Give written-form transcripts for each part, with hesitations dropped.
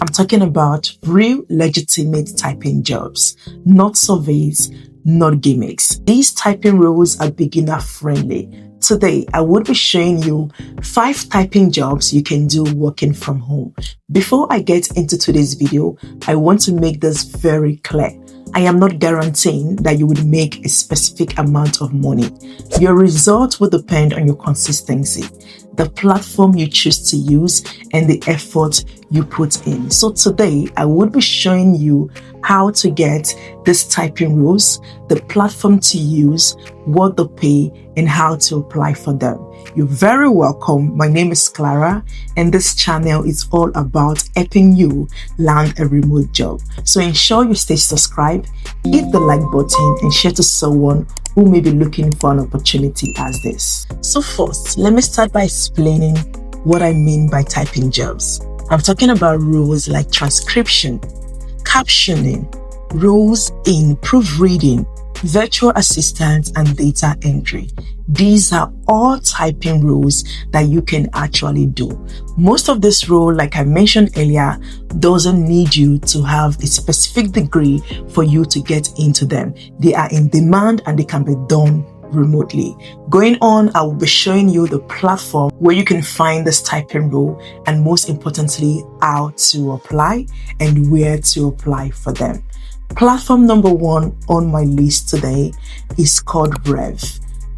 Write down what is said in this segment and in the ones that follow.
I'm talking about real legitimate typing jobs, not surveys, not gimmicks. These typing roles are beginner friendly. Today, I would be showing you 5 typing jobs you can do working from home. Before I get into today's video, I want to make this very clear. I am not guaranteeing that you would make a specific amount of money. Your results will depend on your consistency, the platform you choose to use, and the effort you put in. So today, I would be showing you how to get these typing roles, the platform to use, what they pay, and how to apply for them. You're very welcome. My name is Clara, and this channel is all about helping you land a remote job. So ensure you stay subscribed, hit the like button, and share to someone who may be looking for an opportunity as this. So first, let me start by explaining what I mean by typing jobs. I'm talking about roles like transcription, captioning, roles in proofreading, virtual assistant, and data entry. These are all typing roles that you can actually do. Most of this role, like I mentioned earlier, doesn't need you to have a specific degree for you to get into them. They are in demand and they can be done remotely. Going on, I will be showing you the platform where you can find this typing role, and most importantly, how to apply and where to apply for them. Platform number 1 on my list today is called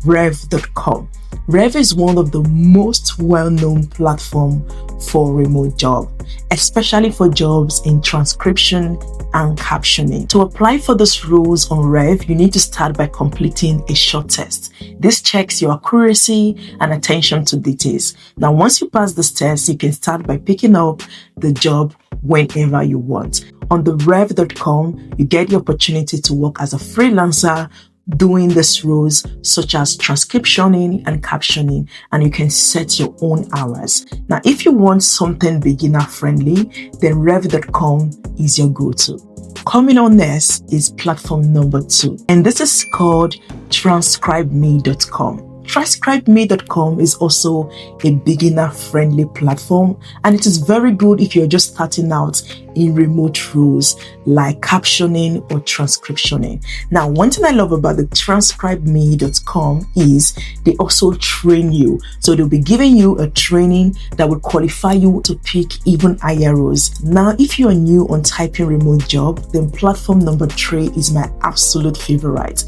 rev.com. Rev is one of the most well-known platforms for remote job, especially for jobs in transcription and captioning. To apply for those roles on Rev, you need to start by completing a short test. This checks your accuracy and attention to details. Now, once you pass this test, you can start by picking up the job whenever you want. On the rev.com, you get the opportunity to work as a freelancer doing these roles such as transcriptioning and captioning, and you can set your own hours. Now, if you want something beginner friendly, then rev.com is your go-to. Coming on next is platform number 2, and this is called TranscribeMe.com. TranscribeMe.com is also a beginner-friendly platform, and it is very good if you're just starting out in remote roles like captioning or transcriptioning. Now, one thing I love about the TranscribeMe.com is they also train you. So they'll be giving you a training that will qualify you to pick even higher roles. Now, if you are new on typing remote job, then platform number 3 is my absolute favorite.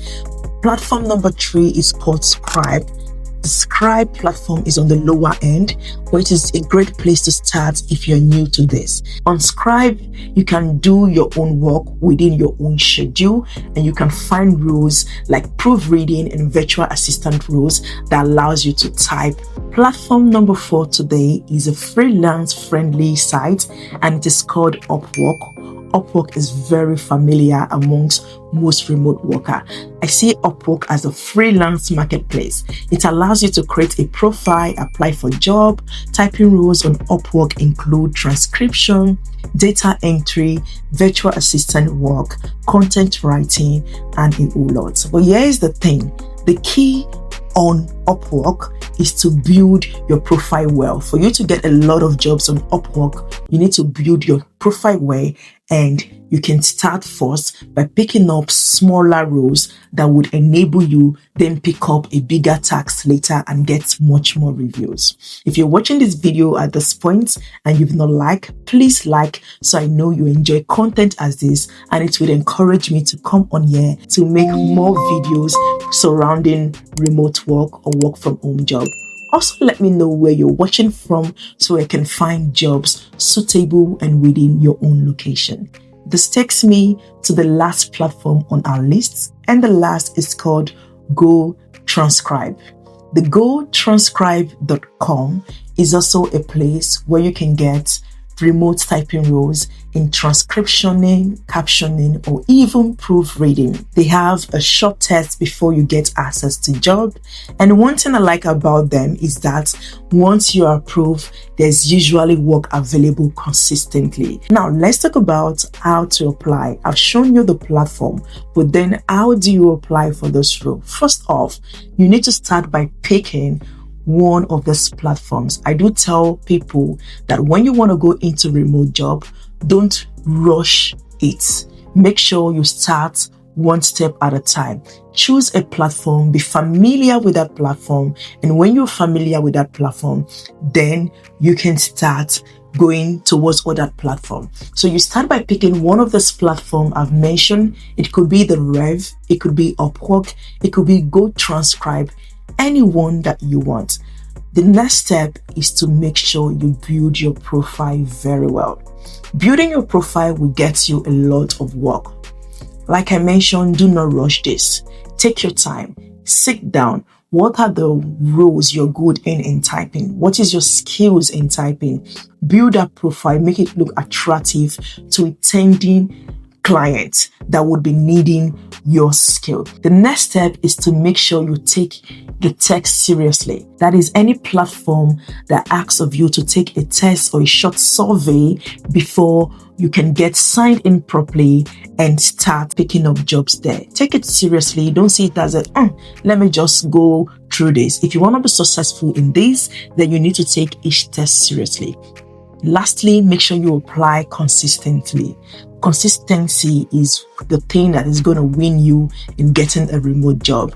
Platform number 3 is called Scribe. The Scribe platform is on the lower end, but it is a great place to start if you're new to this. On Scribe, you can do your own work within your own schedule, and you can find roles like proofreading and virtual assistant roles that allows you to type. Platform number 4 today is a freelance-friendly site, and it is called Upwork. Upwork is very familiar amongst most remote workers. I see Upwork as a freelance marketplace. It allows you to create a profile, apply for job. Typing roles on Upwork include transcription, data entry, virtual assistant work, content writing, and a whole lot. But here's the thing. The key on Upwork is to build your profile well. For you to get a lot of jobs on Upwork, you need to build your profile well, and you can start first by picking up smaller roles that would enable you then pick up a bigger task later and get much more reviews. If you're watching this video at this point and you've not liked, please like, so I know you enjoy content as this, and it would encourage me to come on here to make more videos surrounding remote work or work from home job. Also, let me know where you're watching from so I can find jobs suitable and within your own location. This takes me to the last platform on our list, and the last is called GoTranscript. The GoTranscribe.com is also a place where you can get remote typing roles in transcriptioning, captioning, or even proofreading. They have a short test before you get access to job. And one thing I like about them is that once you are approved, there's usually work available consistently. Now, let's talk about how to apply. I've shown you the platform, but then how do you apply for this role? First off, you need to start by picking one of these platforms. I do tell people that when you want to go into remote job, Don't rush it. Make sure you start one step at a time. Choose a platform, be familiar with that platform, and when you're familiar with that platform, then you can start going towards other platform. So you start by picking one of this platform I've mentioned. It could be the Rev, it could be Upwork, it could be GoTranscribe, anyone that you want. The next step is to make sure you build your profile very well. Building your profile will get you a lot of work. Like I mentioned, do not rush this. Take your time, sit down. What are the roles you're good in typing? What is your skills in typing? Build that profile, make it look attractive to attending clients that would be needing your skill. The next step is to make sure you take the text seriously. That is any platform that asks of you to take a test or a short survey before you can get signed in properly and start picking up jobs there. Take it seriously. Don't see it as let me just go through this. If you want to be successful in this, then you need to take each test seriously. Lastly, make sure you apply consistently. Consistency is the thing that is going to win you in getting a remote job.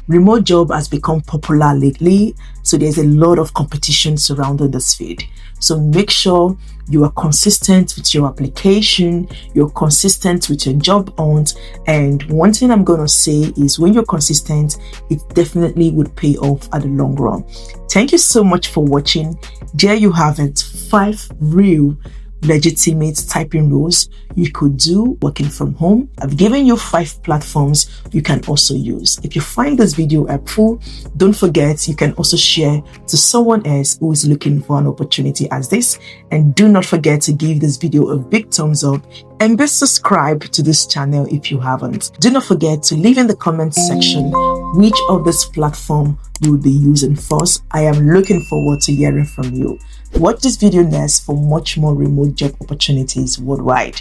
Remote job has become popular lately, so there's a lot of competition surrounding this field. So make sure you are consistent with your application, you're consistent with your job hunt, and one thing I'm going to say is when you're consistent, it definitely would pay off at the long run. Thank you so much for watching. There you have it, 5 real legitimate typing roles you could do working from home. I've given you 5 platforms you can also use. If you find this video helpful, don't forget you can also share to someone else who is looking for an opportunity as this, and do not forget to give this video a big thumbs up and be subscribed to this channel if you haven't. Do not forget to leave in the comments section which of this platform you will be using first. I am looking forward to hearing from you. Watch this video next for much more remote job opportunities worldwide.